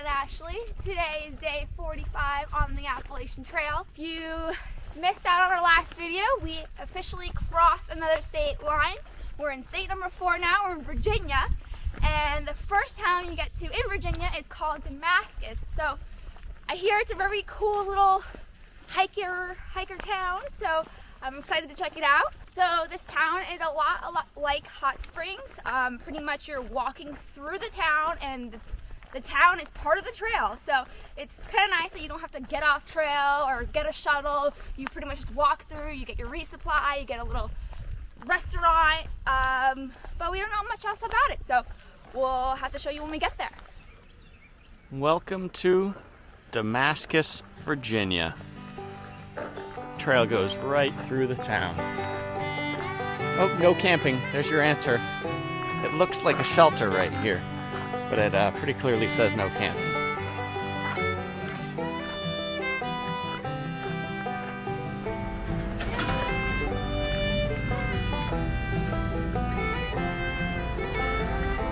Ashley. Today is day 45 on the Appalachian Trail. If you missed out on our last video, we officially crossed another state line. We're in state number 4 now, we're in Virginia. And the first town you get to in Virginia is called Damascus. So I hear it's a very cool little hiker town, so I'm excited to check it out. So this town is a lot like Hot Springs. Pretty much you're walking through the town, and the town is part of the trail. So it's kind of nice that you don't have to get off trail or get a shuttle. You pretty much just walk through, you get your resupply, you get a little restaurant, but we don't know much else about it. So we'll have to show you when we get there. Welcome to Damascus, Virginia. Trail goes right through the town. Oh, no camping. There's your answer. It looks like a shelter right here, but it pretty clearly says no camping.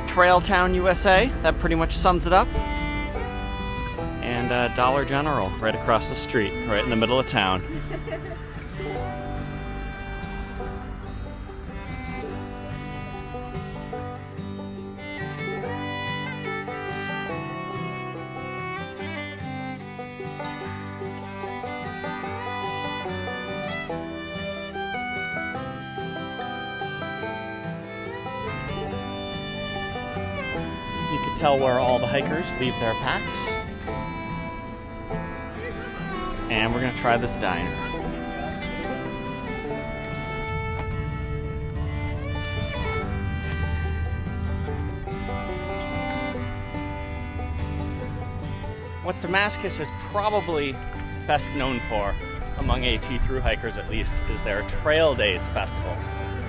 Trail Town, USA. That pretty much sums it up. And Dollar General right across the street, right in the middle of town. You can tell where all the hikers leave their packs. And we're gonna try this diner. What Damascus is probably best known for, among AT thru hikers at least, is their Trail Days Festival.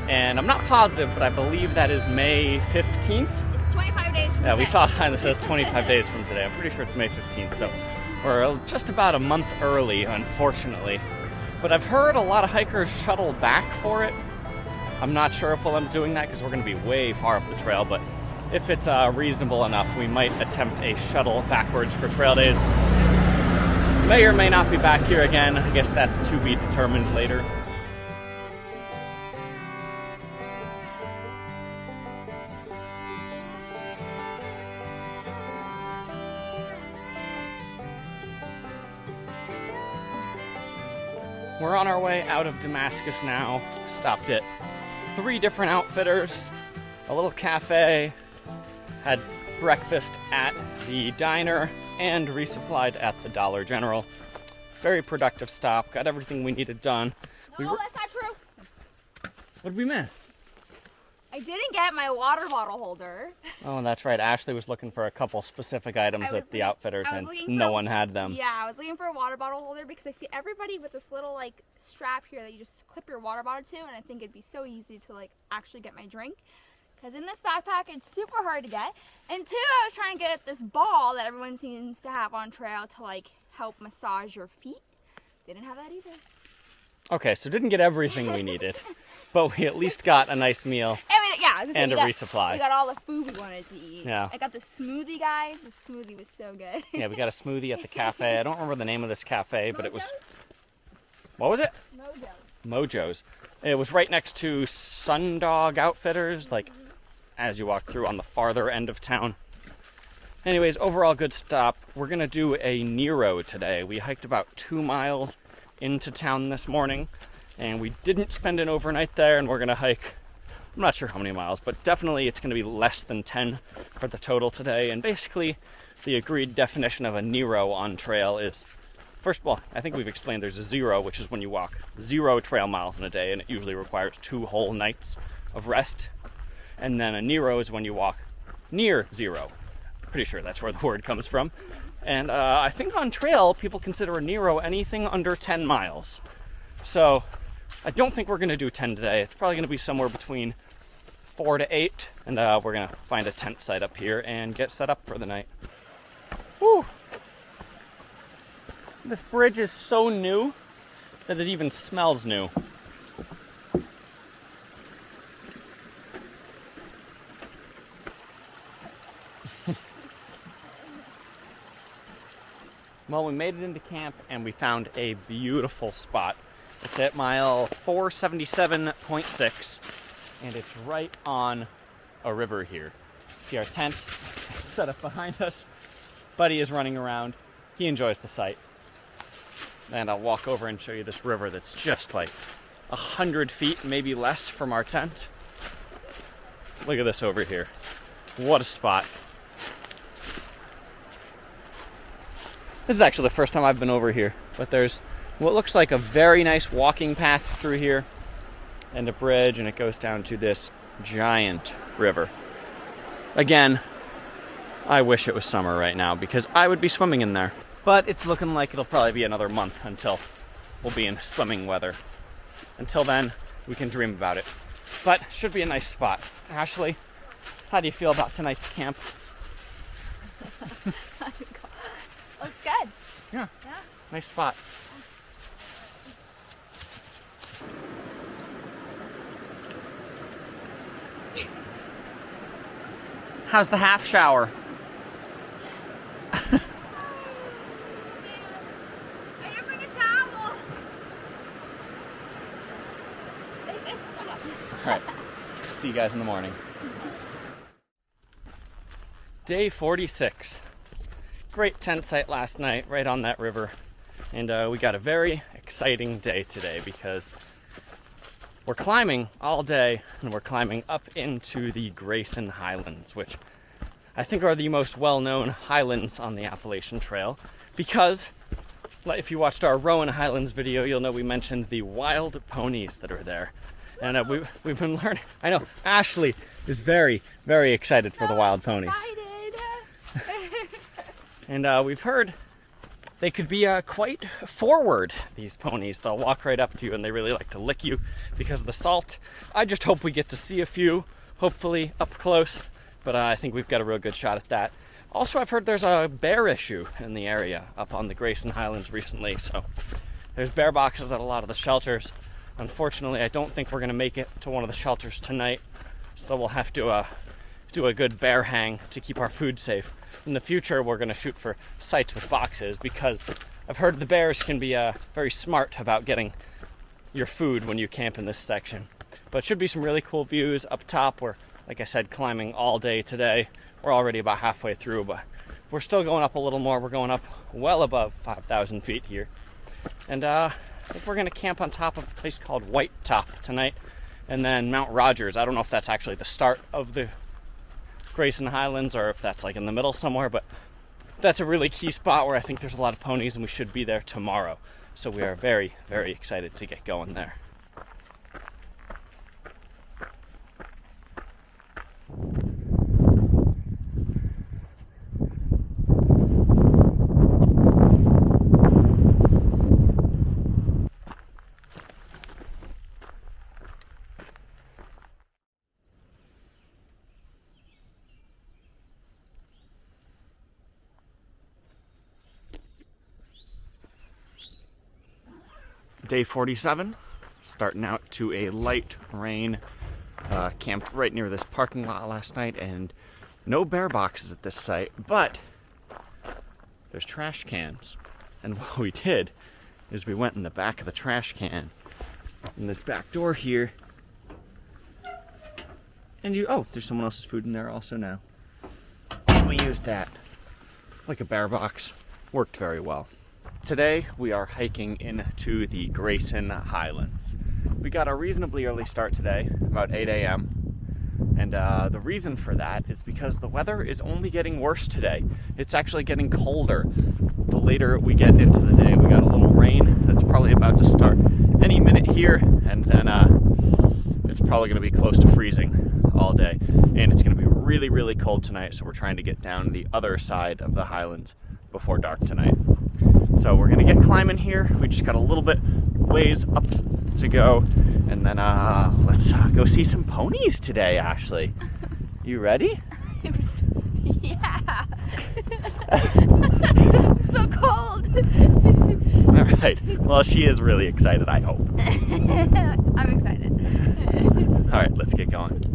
And I'm not positive, but I believe that is May 15th. It's 25 days from Yeah, today. we saw a sign that says 25 days from today. I'm pretty sure it's May 15th, so we're just about a month early, unfortunately. But I've heard a lot of hikers shuttle back for it. I'm not sure if we'll end up doing that because we're going to be way far up the trail, but if it's reasonable enough, we might attempt a shuttle backwards for Trail Days. May or may not be back here again. I guess that's to be determined later. We're on our way out of Damascus now. Stopped at 3 different outfitters, a little cafe, had breakfast at the diner, and resupplied at the Dollar General. Very productive stop. Got everything we needed done. No, that's not true. What did we miss? I didn't get my water bottle holder. Oh, that's right. Ashley was looking for a couple specific items at the outfitters, and no one had them. Yeah, I was looking for a water bottle holder because I see everybody with this little like strap here that you just clip your water bottle to, and I think it'd be so easy to like actually get my drink. Because in this backpack, it's super hard to get. And 2, I was trying to get at this ball that everyone seems to have on trail to like help massage your feet. Didn't have that either. Okay, so didn't get everything we needed, but we at least got a nice meal and a resupply. We got all the food we wanted to eat. Yeah. I got the smoothie, guys. The smoothie was so good. Yeah, we got a smoothie at the cafe. I don't remember the name of this cafe, but it was... What was it? Mojo's. It was right next to Sundog Outfitters, like as you walk through on the farther end of town. Anyways, overall good stop. We're going to do a Nero today. We hiked about 2 miles into town this morning, and we didn't spend an overnight there, and we're going to hike, I'm not sure how many miles, but definitely it's going to be less than 10 for the total today. And basically the agreed definition of a Nero on trail is, first of all, I think we've explained there's a 0, which is when you walk 0 trail miles in a day, and it usually requires 2 whole nights of rest. And then a Nero is when you walk near 0. Pretty sure that's where the word comes from. And I think on trail, people consider a Nero anything under 10 miles. So I don't think we're going to do 10 today. It's probably going to be somewhere between 4 to 8. And we're going to find a tent site up here and get set up for the night. Woo! This bridge is so new that it even smells new. Well, we made it into camp and we found a beautiful spot. It's at mile 477.6 and it's right on a river here. See our tent set up behind us. Buddy is running around. He enjoys the sight. And I'll walk over and show you this river that's just like 100 feet, maybe less from our tent. Look at this over here. What a spot. This is actually the first time I've been over here, but there's what looks like a very nice walking path through here and a bridge, and it goes down to this giant river. Again, I wish it was summer right now because I would be swimming in there. But it's looking like it'll probably be another month until we'll be in swimming weather. Until then, we can dream about it. But should be a nice spot. Ashley, how do you feel about tonight's camp? Looks good. Yeah. Nice spot. How's the half shower? I didn't bring a towel. All right. See you guys in the morning. Day 46. Great tent site last night right on that river. And we got a very exciting day today because we're climbing all day and we're climbing up into the Grayson Highlands, which I think are the most well-known highlands on the Appalachian Trail because if you watched our Rowan Highlands video, you'll know we mentioned the wild ponies that are there. And we've been learning. I know Ashley is very, very excited for the wild ponies. And we've heard they could be quite forward, these ponies. They'll walk right up to you and they really like to lick you because of the salt. I just hope we get to see a few, hopefully up close, but I think we've got a real good shot at that. Also, I've heard there's a bear issue in the area up on the Grayson Highlands recently, so there's bear boxes at a lot of the shelters. Unfortunately, I don't think we're going to make it to one of the shelters tonight, so we'll have to do a good bear hang to keep our food safe. In the future, we're going to shoot for sites with boxes because I've heard the bears can be very smart about getting your food when you camp in this section. But it should be some really cool views up top. We're, like I said, climbing all day today. We're already about halfway through, but we're still going up a little more. We're going up well above 5,000 feet here. And I think we're going to camp on top of a place called White Top tonight. And then Mount Rogers. I don't know if that's actually the start of the Grayson Highlands or if that's like in the middle somewhere, but that's a really key spot where I think there's a lot of ponies and we should be there tomorrow. So we are very, very excited to get going there. Day 47, starting out to a light rain. Camped right near this parking lot last night and no bear boxes at this site, but there's trash cans. And what we did is we went in the back of the trash can in this back door here. And there's someone else's food in there also now. And we used that like a bear box. Worked very well. Today we are hiking into the Grayson Highlands. We got a reasonably early start today, about 8 a.m. And the reason for that is because the weather is only getting worse today. It's actually getting colder. The later we get into the day, we got a little rain that's probably about to start any minute here, and then it's probably going to be close to freezing all day. And it's going to be really, really cold tonight, so we're trying to get down the other side of the highlands before dark tonight. So we're gonna get climbing here. We just got a little bit ways up to go, and then let's go see some ponies today. Ashley, you ready? Yeah. I'm so cold. All right. Well, she is really excited, I hope. I'm excited. All right, let's get going.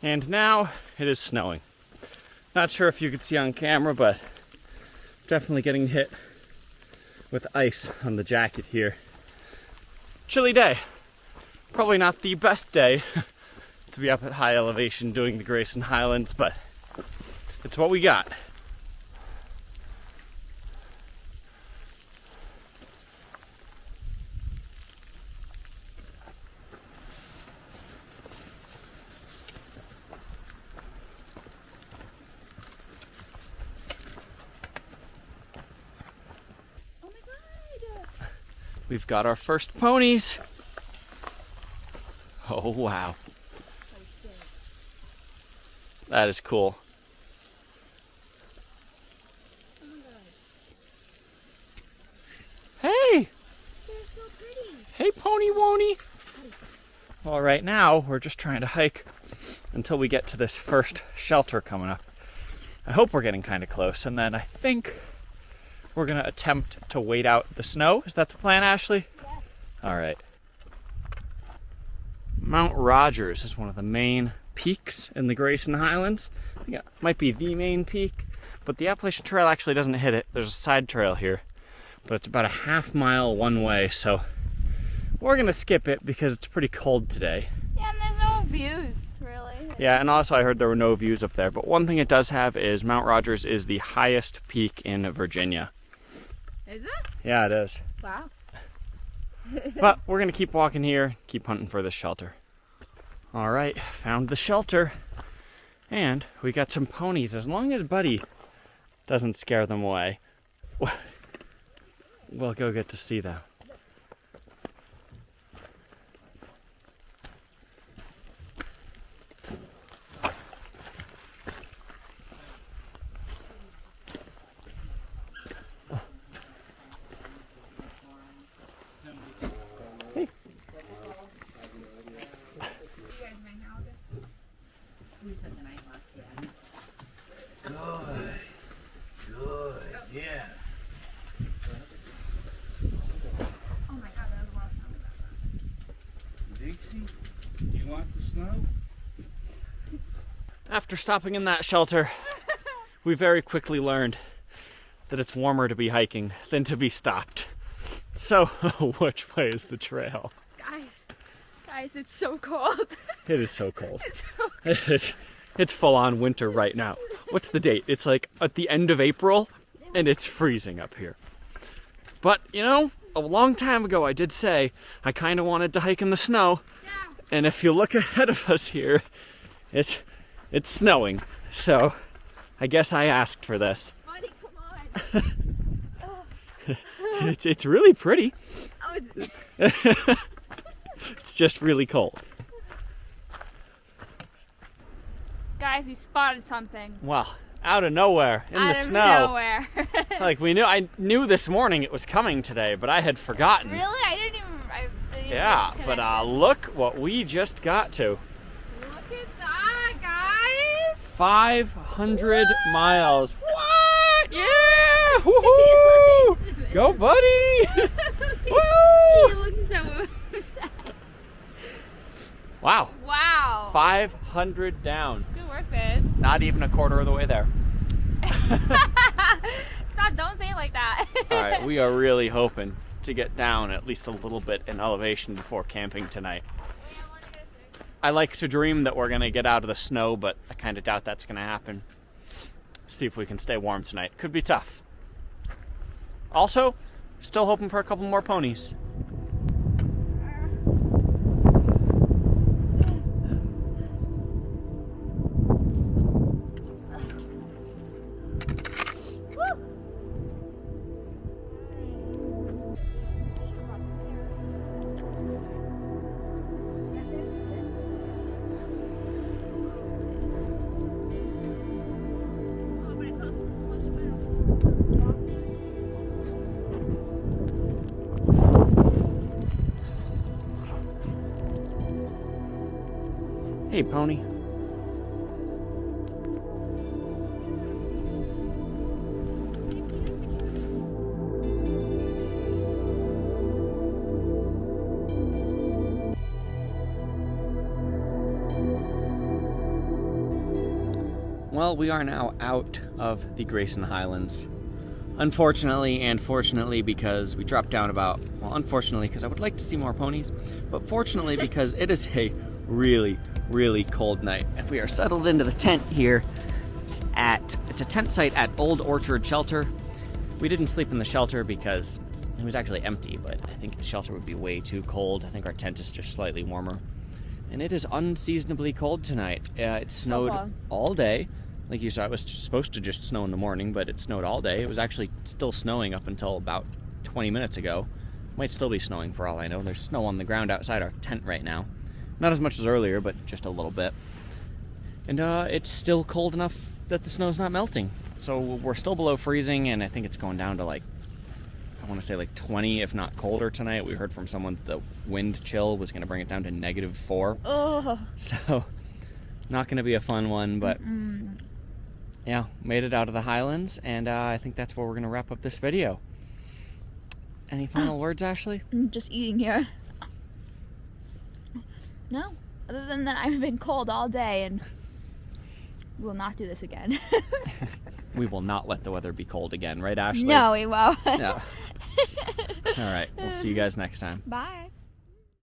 And now it is snowing. Not sure if you could see on camera, but definitely getting hit with ice on the jacket here. Chilly day. Probably not the best day to be up at high elevation doing the Grayson Highlands, but it's what we got. We've got our first ponies. Oh, wow. That is cool. Hey! They're so pretty. Hey, pony wony. Well, right now, we're just trying to hike until we get to this first shelter coming up. I hope we're getting kind of close, and then I think we're going to attempt to wait out the snow. Is that the plan, Ashley? Yes. All right. Mount Rogers is one of the main peaks in the Grayson Highlands. I think it might be the main peak, but the Appalachian Trail actually doesn't hit it. There's a side trail here, but it's about a half-mile one way, so we're going to skip it because it's pretty cold today. Yeah, and there's no views, really. Yeah, and also I heard there were no views up there, but one thing it does have is Mount Rogers is the highest peak in Virginia. Is it? Yeah, it is. Wow. But we're going to keep walking here, keep hunting for the shelter. All right, found the shelter. And we got some ponies. As long as Buddy doesn't scare them away, we'll go get to see them. We spent the night last year. Good, yeah. Oh my god, that was a lot of snow. Dixie, you want the snow? After stopping in that shelter, we very quickly learned that it's warmer to be hiking than to be stopped. So, which way is the trail? Guys, it's so cold. It is so cold. It's so It's full on winter right now. What's the date? It's like at the end of April, and it's freezing up here. But, you know, a long time ago I did say I kind of wanted to hike in the snow. Yeah. And if you look ahead of us here, it's snowing. So I guess I asked for this. Buddy, come on. It's really pretty. Oh, it's... It's just really cold. Guys, we spotted something. Well, out of nowhere, in the snow. Out of nowhere. Like I knew this morning it was coming today, but I had forgotten. Really? I didn't even Yeah, make but connections. look what we just got to. Look at that, guys. 500 What? miles. What? Yeah! Woohoo! Go, buddy! Woo! He looks so upset. Wow. Wow. 500 down. Good work, babe. Not even a quarter of the way there. Stop, don't say it like that. All right, we are really hoping to get down at least a little bit in elevation before camping tonight. I like to dream that we're going to get out of the snow, but I kind of doubt that's going to happen. See if we can stay warm tonight. Could be tough. Also, still hoping for a couple more ponies. Hey, pony. Well, we are now out of the Grayson Highlands. Unfortunately and fortunately, because we dropped down about, well, unfortunately because I would like to see more ponies, but fortunately because it is a really, really cold night. And we are settled into the tent here it's a tent site at Old Orchard Shelter. We didn't sleep in the shelter because it was actually empty, but I think the shelter would be way too cold. I think our tent is just slightly warmer. And it is unseasonably cold tonight. It snowed all day. Like you saw, it was supposed to just snow in the morning, but it snowed all day. It was actually still snowing up until about 20 minutes ago. Might still be snowing for all I know. There's snow on the ground outside our tent right now. Not as much as earlier, but just a little bit. And it's still cold enough that the snow's not melting. So we're still below freezing, and I think it's going down to like, I want to say like 20, if not colder tonight. We heard from someone the wind chill was going to bring it down to -4. Oh. So, not going to be a fun one, but yeah, made it out of the Highlands, and I think that's where we're going to wrap up this video. Any final words, Ashley? I'm just eating here. No, other than that, I've been cold all day, and we'll not do this again. We will not let the weather be cold again, right, Ashley? No, we won't. No. All right, we'll see you guys next time. Bye.